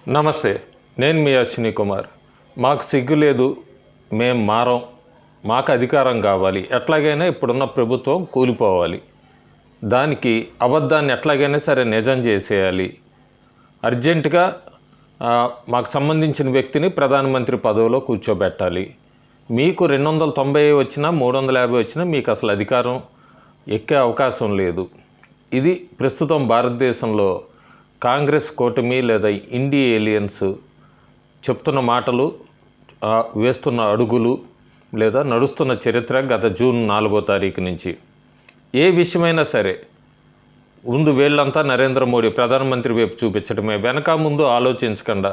నమస్తే, నేను మీ అశ్విని కుమార్. మాకు సిగ్గు లేదు, మేము మారం, మాకు అధికారం కావాలి, ఎట్లాగైనా ఇప్పుడున్న ప్రభుత్వం కూలిపోవాలి, దానికి అబద్ధాన్ని ఎట్లాగైనా సరే నిజం చేసేయాలి, అర్జెంటుగా మాకు సంబంధించిన వ్యక్తిని ప్రధానమంత్రి పదవిలో కూర్చోబెట్టాలి, మీకు 290 వచ్చినా 350 వచ్చినా మీకు అసలు అధికారం ఎక్కే అవకాశం లేదు. ఇది ప్రస్తుతం భారతదేశంలో కాంగ్రెస్ కూటమి లేదా ఇండి ఏలియన్స్ చెప్తున్న మాటలు, వేస్తున్న అడుగులు లేదా నడుస్తున్న చరిత్ర గత జూన్ 4వ తారీఖు నుంచి. ఏ విషయమైనా సరే ముందు వీళ్ళంతా నరేంద్ర మోడీ ప్రధానమంత్రి వైపు చూపించడమే, వెనక ముందు ఆలోచించకుండా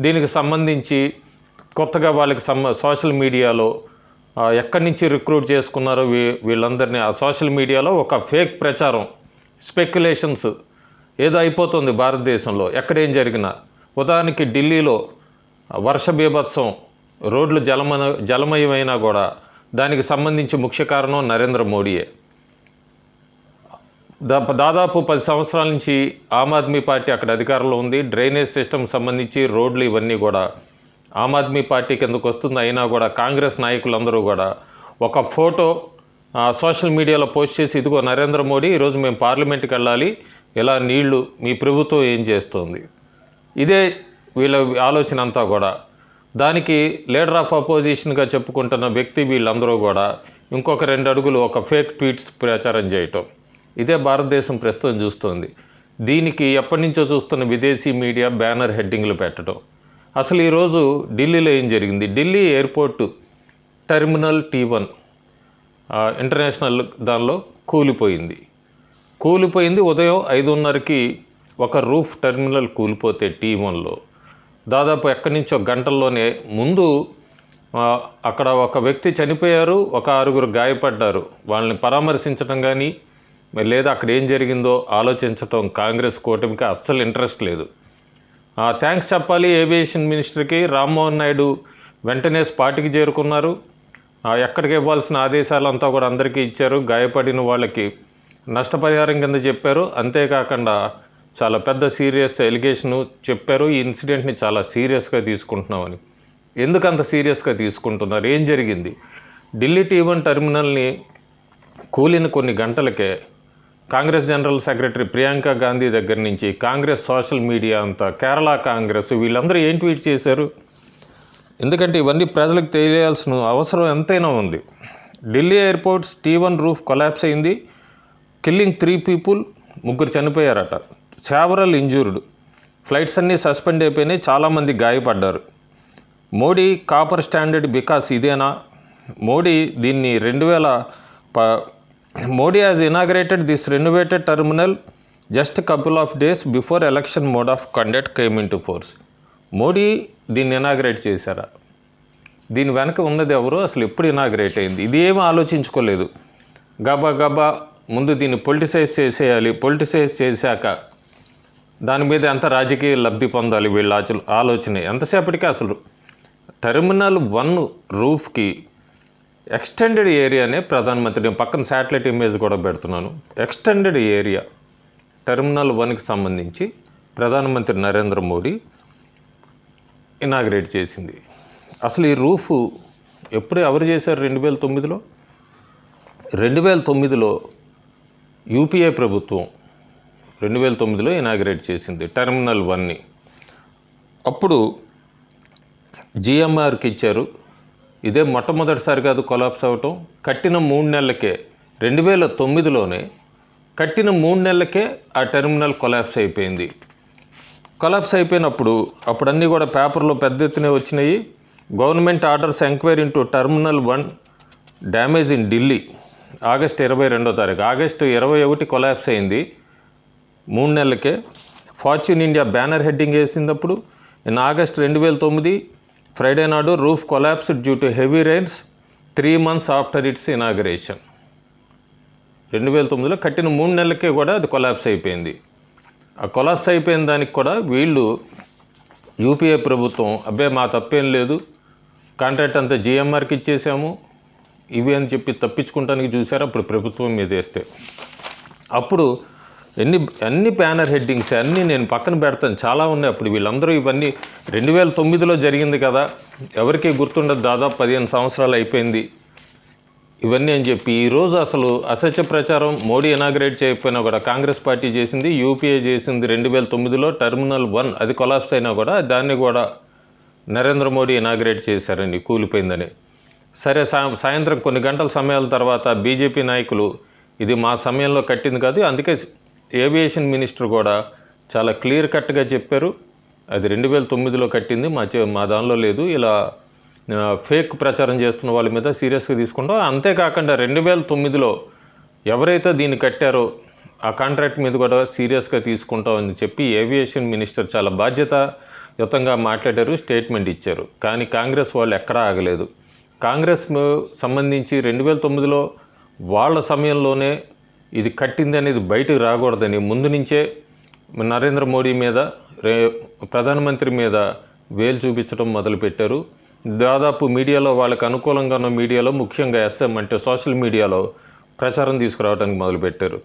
దీనికి సంబంధించి కొత్తగా వాళ్ళకి సోషల్ మీడియాలో ఎక్కడి నుంచి రిక్రూట్ చేసుకున్నారో వీళ్ళందరినీ ఆ సోషల్ మీడియాలో ఒక ఫేక్ ప్రచారం, స్పెక్యులేషన్స్ ఏదో అయిపోతుంది భారతదేశంలో ఎక్కడేం జరిగినా. ఉదాహరణకి ఢిల్లీలో వర్ష బీభత్సం, రోడ్లు జలమయమైనా కూడా దానికి సంబంధించి ముఖ్య కారణం నరేంద్ర మోడీయే. దాదాపు 10 సంవత్సరాల నుంచి ఆమ్ ఆద్మీ పార్టీ అక్కడ అధికారంలో ఉంది. డ్రైనేజ్ సిస్టమ్ సంబంధించి రోడ్లు ఇవన్నీ కూడా ఆమ్ ఆద్మీ పార్టీ కిందకు వస్తుంది. అయినా కూడా కాంగ్రెస్ నాయకులందరూ కూడా ఒక ఫోటో సోషల్ మీడియాలో పోస్ట్ చేసి, ఇదిగో నరేంద్ర మోడీ ఈరోజు మేము పార్లమెంట్కి వెళ్ళాలి, ఇలా నీళ్లు మీ ప్రభుత్వం ఏం చేస్తుంది, ఇదే వీళ్ళ ఆలోచన అంతా కూడా. దానికి లీడర్ ఆఫ్ అపోజిషన్గా చెప్పుకుంటున్న వ్యక్తి వీళ్ళందరూ కూడా ఇంకొక 2 అడుగులు ఒక ఫేక్ ట్వీట్స్ ప్రచారం చేయటం, ఇదే భారతదేశం ప్రస్తుతం చూస్తుంది. దీనికి ఎప్పటి నుంచో చూస్తున్న విదేశీ మీడియా బ్యానర్ హెడ్డింగ్లు పెట్టడం. అసలు ఈరోజు ఢిల్లీలో ఏం జరిగింది? Delhi airport terminal T1 international దానిలో కూలిపోయింది. ఉదయం 5:30కి ఒక రూఫ్ టెర్మినల్ కూలిపోతే T1లో దాదాపు ఎక్కడి నుంచో గంటల్లోనే ముందు అక్కడ ఒక వ్యక్తి చనిపోయారు, ఒక 6 గాయపడ్డారు. వాళ్ళని పరామర్శించడం కానీ లేదా అక్కడ ఏం జరిగిందో ఆలోచించడం కాంగ్రెస్ కూటమికి అస్సలు ఇంట్రెస్ట్ లేదు. థ్యాంక్స్ చెప్పాలి ఏవియేషన్ మినిస్టర్కి. రామ్మోహన్ నాయుడు వెంటనే స్పాట్కి చేరుకున్నారు. ఎక్కడికి ఇవ్వాల్సిన ఆదేశాలంతా కూడా అందరికీ ఇచ్చారు. గాయపడిన వాళ్ళకి నష్టపరిహారం కింద చెప్పారు. అంతేకాకుండా చాలా పెద్ద సీరియస్ ఎలిగేషను చెప్పారు, ఈ ఇన్సిడెంట్ని చాలా సీరియస్గా తీసుకుంటున్నామని. ఎందుకు అంత సీరియస్గా తీసుకుంటున్నారు? ఏం జరిగింది? ఢిల్లీ T1 టెర్మినల్ని కూలిన కొన్ని గంటలకే కాంగ్రెస్ జనరల్ సెక్రటరీ ప్రియాంక గాంధీ దగ్గర నుంచి కాంగ్రెస్ సోషల్ మీడియా అంతా, కేరళ కాంగ్రెస్ వీళ్ళందరూ ఏం ట్వీట్ చేశారు? ఎందుకంటే ఇవన్నీ ప్రజలకు తెలియాల్సిన అవసరం ఎంతైనా ఉంది. Delhi airport's T1 roof collapse అయింది, కిల్లింగ్ 3 people, 3 చనిపోయారట, సెవరల్ ఇంజూర్డ్. ఫ్లైట్స్ అన్నీ సస్పెండ్ అయిపోయినాయి, చాలామంది గాయపడ్డారు. మోడీ కాపర్ స్టాండర్డ్ బికాస్ ఇదేనా? మోడీ దీన్ని Modi has inaugurated this renovated terminal just couple of days before election mode of conduct came in to force. Modi దీన్ని inaugurate చేశారా? దీని వెనక ఉన్నది ఎవరు? అసలు ఎప్పుడు ఇనాగరేట్ అయింది? ఇది ఏమీ ఆలోచించుకోలేదు. గబా ముందు దీన్ని పొలిటిసైజ్ చేసేయాలి, పొలిటిసైజ్ చేశాక దాని మీద ఎంత రాజకీయ లబ్ధి పొందాలి వీళ్ళ ఆలోచన. ఎంతసేపటికి అసలు టెర్మినల్ 1 రూఫ్కి ఎక్స్టెండెడ్ ఏరియానే ప్రధానమంత్రి, నేను పక్కన శాటిలైట్ ఇమేజ్ కూడా పెడుతున్నాను, ఎక్స్టెండెడ్ ఏరియా టెర్మినల్ 1కి సంబంధించి ప్రధానమంత్రి నరేంద్ర మోడీ ఇనాగరేట్ చేసింది. అసలు ఈ రూఫ్ ఎవరు చేశారు? 2009లో యూపీఏ ప్రభుత్వం 2009లో ఇనాగరేట్ చేసింది టెర్మినల్ 1ని. అప్పుడు GMRకి ఇచ్చారు. ఇదే మొట్టమొదటిసారి కాదు కొలాప్స్ అవ్వటం. కట్టిన 3 నెలలకే 2009లోనే కట్టిన 3 నెలలకే ఆ టెర్మినల్ కొలాప్స్ అయిపోయింది. కొలాప్స్ అయిపోయినప్పుడు అప్పుడన్నీ కూడా పేపర్లో పెద్ద ఎత్తునే వచ్చినాయి. Government orders enquiry into terminal 1 damage in Delhi. August 22వ తారీఖు. ఆగస్టు 21 కొలాప్స్ అయింది 3 నెలలకే. ఫార్చ్యూన్ ఇండియా బ్యానర్ హెడ్డింగ్ వేసిందప్పుడు. ఇన్ ఆగస్ట్ 2009 ఫ్రైడే నాడు roof collapsed due to heavy rains 3 months after its inauguration. 2009లో కట్టిన 3 నెలలకే కూడా అది కొలాప్స్ అయిపోయింది. ఆ కొలాప్స్ అయిపోయిన దానికి కూడా వీళ్ళు యూపీఏ ప్రభుత్వం అబ్బే మా తప్పేం లేదు, కాంట్రాక్ట్ అంతా GMRకి ఇచ్చేసాము ఇవి అని చెప్పి తప్పించుకుంటానికి చూశారు. అప్పుడు ప్రభుత్వం మీద వేస్తే అప్పుడు అన్ని బ్యానర్ హెడ్డింగ్స్ అన్నీ నేను పక్కన పెడతాను, చాలా ఉన్నాయి. అప్పుడు వీళ్ళందరూ ఇవన్నీ 2009లో జరిగింది కదా, ఎవరికీ గుర్తుండదు, దాదాపు 15 సంవత్సరాలు అయిపోయింది ఇవన్నీ అని చెప్పి. ఈరోజు అసలు అసత్య ప్రచారం మోడీ ఇనాగ్రేట్ చేయకపోయినా కూడా కాంగ్రెస్ పార్టీ చేసింది, యూపీఏ చేసింది 2009లో టెర్మినల్ 1 అది కొలాప్స్ అయినా కూడా దాన్ని కూడా నరేంద్ర మోడీ ఇనాగ్రేట్ చేశారండి కూలిపోయిందని. సరే, సాయంత్రం కొన్ని గంటల సమయాల తర్వాత బీజేపీ నాయకులు ఇది మా సమయంలో కట్టింది కాదు, అందుకే ఏవియేషన్ మినిస్టర్ కూడా చాలా క్లియర్ కట్గా చెప్పారు అది 2009లో కట్టింది, మా దానిలో లేదు, ఇలా ఫేక్ ప్రచారం చేస్తున్న వాళ్ళ మీద సీరియస్గా తీసుకుంటాం. అంతేకాకుండా 2009లో ఎవరైతే దీన్ని కట్టారో ఆ కాంట్రాక్ట్ మీద కూడా సీరియస్గా తీసుకుంటామని చెప్పి ఏవియేషన్ మినిస్టర్ చాలా బాధ్యతాయుతంగా మాట్లాడారు, స్టేట్మెంట్ ఇచ్చారు. కానీ కాంగ్రెస్ వాళ్ళు ఎక్కడా ఆగలేదు. కాంగ్రెస్ సంబంధించి 2009లో వాళ్ళ సమయంలోనే ఇది కట్టింది అనేది బయటకు రాకూడదని ముందు నుంచే నరేంద్ర మోడీ మీద ప్రధానమంత్రి మీద వేలు చూపించడం మొదలుపెట్టారు. దాదాపు మీడియాలో వాళ్ళకు అనుకూలంగా ఉన్న మీడియాలో, ముఖ్యంగా ఎస్ఎం అంటే సోషల్ మీడియాలో ప్రచారం తీసుకురావడానికి మొదలుపెట్టారు.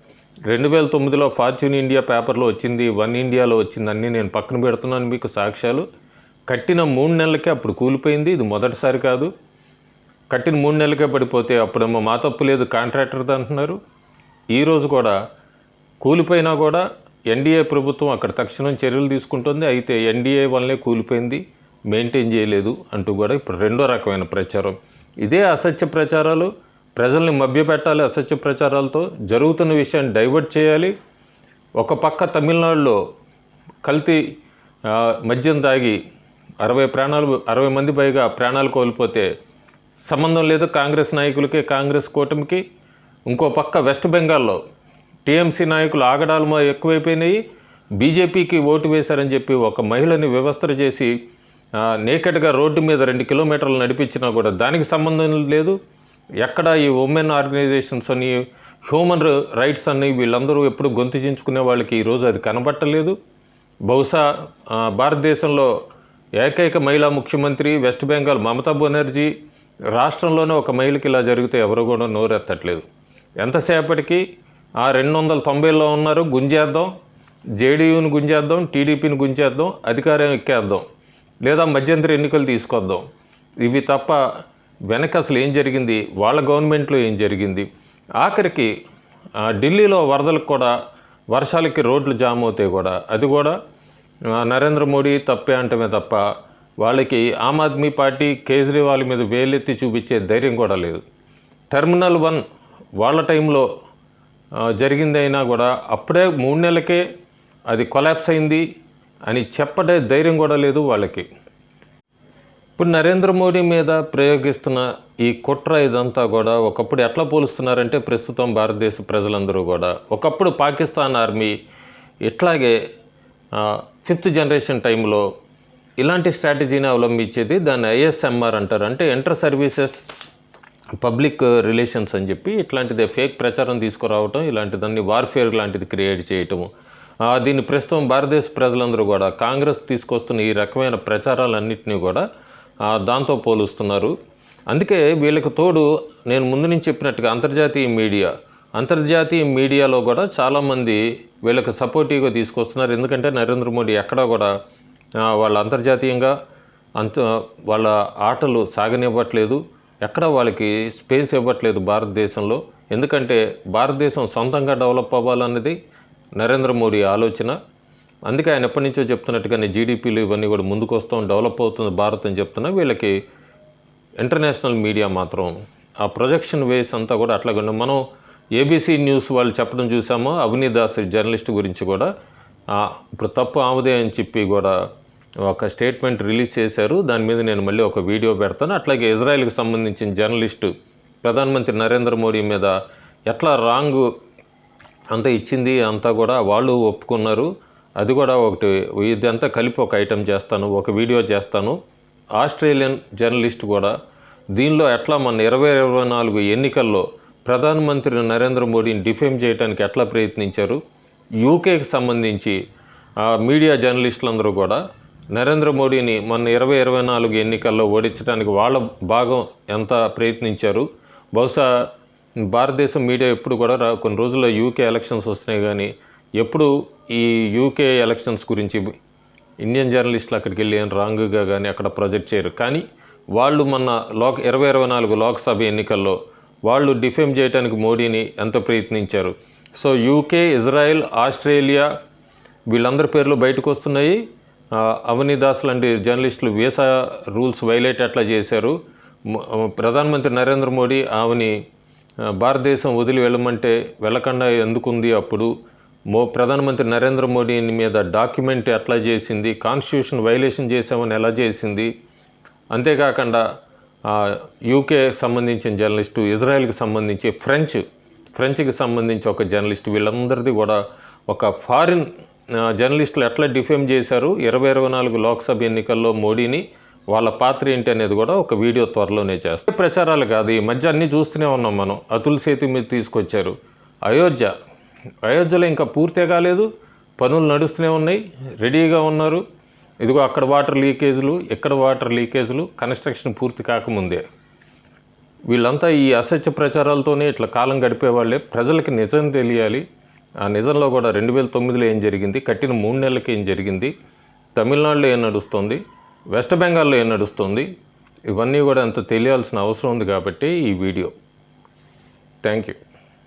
2009లో ఫార్చ్యూన్ ఇండియా పేపర్లో వచ్చింది, వన్ ఇండియాలో వచ్చింది, అన్నీ నేను పక్కన పెడుతున్నాను మీకు సాక్ష్యాలు. కట్టిన 3 నెలలకే అప్పుడు కూలిపోయింది. ఇది మొదటిసారి కాదు, కట్టిన 3 నెలలకే పడిపోతే అప్పుడేమో మా తప్పు లేదు కాంట్రాక్టర్ది అంటున్నారు. ఈరోజు కూడా కూలిపోయినా కూడా ఎన్డీఏ ప్రభుత్వం అక్కడ తక్షణం చర్యలు తీసుకుంటుంది. అయితే ఎన్డీఏ వల్లే కూలిపోయింది, మెయింటైన్ చేయలేదు అంటూ కూడా ఇప్పుడు రెండో రకమైన ప్రచారం. ఇదే అసత్య ప్రచారాలు, ప్రజల్ని మభ్యపెట్టాలి, అసత్య ప్రచారాలతో జరుగుతున్న విషయాన్ని డైవర్ట్ చేయాలి. ఒక పక్క తమిళనాడులో కల్తీ మద్యం తాగి 60 మంది పైగా ప్రాణాలు కోల్పోతే సంబంధం లేదు కాంగ్రెస్ నాయకులకి, కాంగ్రెస్ కూటమికి. ఇంకో పక్క వెస్ట్ బెంగాల్లో టీఎంసీ నాయకులు ఆగడాలు ఎక్కువైపోయినాయి, బీజేపీకి ఓటు వేశారని చెప్పి ఒక మహిళని వ్యవస్థ చేసి నేకెడ్గా రోడ్డు మీద 2 కిలోమీటర్లు నడిపించినా కూడా దానికి సంబంధం లేదు. ఎక్కడ ఈ ఉమెన్ ఆర్గనైజేషన్స్ అని, హ్యూమన్ రైట్స్ అని వీళ్ళందరూ ఎప్పుడు గొంతుచించుకునే వాళ్ళకి ఈరోజు అది కనబట్టలేదు. బహుశా భారతదేశంలో ఏకైక మహిళా ముఖ్యమంత్రి వెస్ట్ బెంగాల్ మమతా బెనర్జీ, రాష్ట్రంలోనే ఒక మహిళకి ఇలా జరిగితే ఎవరు కూడా నోరెత్తట్లేదు. ఎంతసేపటికి 290లో ఉన్నారు, గుంజేద్దాం, జేడీయూని గుంజేద్దాం, టీడీపీని గుంజేద్దాం, అధికారం ఎక్కేద్దాం, లేదా మధ్యంతర ఎన్నికలు తీసుకొద్దాం, ఇవి తప్ప వెనక అసలు ఏం జరిగింది, వాళ్ళ గవర్నమెంట్లో ఏం జరిగింది. ఆఖరికి ఢిల్లీలో వరదలకు కూడా, వర్షాలకి రోడ్లు జామ్ అవుతాయి కూడా, అది కూడా నరేంద్ర మోడీ తప్పే అంటమే తప్ప వాళ్ళకి ఆమ్ ఆద్మీ పార్టీ కేజ్రీవాల్ మీద వేలెత్తి చూపించే ధైర్యం కూడా లేదు. టెర్మినల్ 1 వాళ్ళ టైంలో జరిగిందైనా కూడా అప్పుడే 3 నెలలకే అది కొలాప్స్ అయింది అని చెప్పడే ధైర్యం కూడా లేదు వాళ్ళకి. ఇప్పుడు నరేంద్ర మోడీ మీద ప్రయోగిస్తున్న ఈ కుట్ర ఇదంతా కూడా ఒకప్పుడు ఎట్లా పోలుస్తున్నారంటే, ప్రస్తుతం భారతదేశ ప్రజలందరూ కూడా ఒకప్పుడు పాకిస్తాన్ ఆర్మీ ఇట్లాగే 5th జనరేషన్ టైంలో ఇలాంటి స్ట్రాటజీని అవలంబించేది. దాన్ని ఐఎస్ఎంఆర్ అంటారు, అంటే ఇంటర్ సర్వీసెస్ పబ్లిక్ రిలేషన్స్ అని చెప్పి ఇట్లాంటిదే ఫేక్ ప్రచారం తీసుకురావటం, ఇలాంటిదాన్ని వార్ఫేర్ లాంటిది క్రియేట్ చేయటము. దీన్ని ప్రస్తుతం భారతదేశ ప్రజలందరూ కూడా కాంగ్రెస్ తీసుకొస్తున్న ఈ రకమైన ప్రచారాలన్నింటినీ కూడా దాంతో పోలుస్తున్నారు. అందుకే వీళ్ళకి తోడు నేను ముందు నుంచి చెప్పినట్టుగా అంతర్జాతీయ మీడియాలో కూడా చాలామంది వీళ్ళకి సపోర్టివ్గా తీసుకొస్తున్నారు. ఎందుకంటే నరేంద్ర మోడీ ఎక్కడా కూడా వాళ్ళ అంతర్జాతీయంగా వాళ్ళ ఆటలు సాగనివ్వట్లేదు, ఎక్కడ వాళ్ళకి స్పేస్ ఇవ్వట్లేదు భారతదేశంలో. ఎందుకంటే భారతదేశం సొంతంగా డెవలప్ అవ్వాలన్నది నరేంద్ర మోడీ ఆలోచన. అందుకే ఆయన ఎప్పటి నుంచో చెప్తున్నట్టుగానే జీడిపీలు ఇవన్నీ కూడా ముందుకు వస్తాం, డెవలప్ అవుతుంది భారత్ అని చెప్తున్నా. వీళ్ళకి ఇంటర్నేషనల్ మీడియా మాత్రం ఆ ప్రొజెక్షన్ వేస్ అంతా కూడా అట్లాగే. మనం ఏబీసీ న్యూస్ వాళ్ళు చెప్పడం చూసామో, అవినీత్ దాస్ జర్నలిస్ట్ గురించి కూడా ఇప్పుడు తప్పు ఆమెదే అని చెప్పి కూడా ఒక స్టేట్మెంట్ రిలీజ్ చేశారు. దాని మీద నేను మళ్ళీ ఒక వీడియో పెడతాను. అట్లాగే ఇజ్రాయెల్కి సంబంధించిన జర్నలిస్టు ప్రధానమంత్రి నరేంద్ర మోడీ మీద ఎట్లా రాంగ్ అంతా ఇచ్చింది అంతా కూడా వాళ్ళు ఒప్పుకున్నారు. అది కూడా ఒకటి, ఇదంతా కలిపి ఒక ఐటెం చేస్తాను, ఒక వీడియో చేస్తాను. ఆస్ట్రేలియన్ జర్నలిస్ట్ కూడా దీనిలో ఎట్లా మన 2024 ఎన్నికల్లో ప్రధానమంత్రి నరేంద్ర మోడీని డిఫేమ్ చేయడానికి ఎట్లా ప్రయత్నించారు. యూకేకి సంబంధించి మీడియా జర్నలిస్టులందరూ కూడా నరేంద్ర మోడీని మన 2024 ఎన్నికల్లో ఓడించడానికి వాళ్ళ భాగం ఎంత ప్రయత్నించారు. బహుశా భారతదేశం మీడియా ఎప్పుడు కూడా కొన్ని రోజుల్లో యూకే ఎలక్షన్స్ వస్తున్నాయి కానీ ఎప్పుడు ఈ యూకే ఎలక్షన్స్ గురించి ఇండియన్ జర్నలిస్టులు అక్కడికి వెళ్ళి రాంగ్గా కానీ అక్కడ ప్రొజెక్ట్ చేయరు. కానీ వాళ్ళు మొన్న 2024 లోక్సభ ఎన్నికల్లో వాళ్ళు డిఫేమ్ చేయడానికి మోడీని ఎంత ప్రయత్నించారు. సో యూకే, ఇజ్రాయెల్, ఆస్ట్రేలియా వీళ్ళందరి పేర్లు బయటకు వస్తున్నాయి. అవని దాస్ లాంటి జర్నలిస్టులు వీసా రూల్స్ వైలేట్ ఎట్లా చేశారు. ప్రధానమంత్రి నరేంద్ర మోడీ ఆమెని భారతదేశం వదిలి వెళ్ళమంటే వెళ్ళకుండా ఎందుకుంది. అప్పుడు ప్రధానమంత్రి నరేంద్ర మోడీ మీద డాక్యుమెంట్ ఎట్లా చేసింది, కాన్స్టిట్యూషన్ వైలేషన్ చేసామని ఎలా చేసింది. అంతేకాకుండా యూకే సంబంధించిన జర్నలిస్టు, ఇజ్రాయెల్కి సంబంధించి ఫ్రెంచ్కి సంబంధించి ఒక జర్నలిస్టు, వీళ్ళందరిది కూడా ఒక ఫారిన్ జర్నలిస్టులు ఎట్లా డిఫేమ్ చేశారు 2024 లోక్సభ ఎన్నికల్లో మోడీని, వాళ్ళ పాత్ర ఏంటి అనేది కూడా ఒక వీడియో త్వరలోనే చేస్తారు. ప్రచారాలు కాదు, ఈ మధ్య అన్నీ చూస్తూనే ఉన్నాం మనం. అతుల్ సేతు మీద తీసుకొచ్చారు. అయోధ్యలో ఇంకా పూర్తే కాలేదు, పనులు నడుస్తూనే ఉన్నాయి, రెడీగా ఉన్నారు. ఇదిగో అక్కడ వాటర్ లీకేజ్లు, ఇక్కడ వాటర్ లీకేజ్లు, కన్స్ట్రక్షన్ పూర్తి కాకముందే. వీళ్ళంతా ఈ అసత్య ప్రచారాలతోనే ఇట్లా కాలం గడిపేవాళ్ళే. ప్రజలకి నిజం తెలియాలి. ఆ నిజంలో కూడా 2009లో ఏం జరిగింది, కట్టిన 3 నెలలకి ఏం జరిగింది, తమిళనాడులో ఏం నడుస్తుంది, వెస్ట్ బెంగాల్లో ఏం నడుస్తుంది, ఇవన్నీ కూడా అంత తెలియాల్సిన అవసరం ఉంది కాబట్టి ఈ వీడియో. Thank you.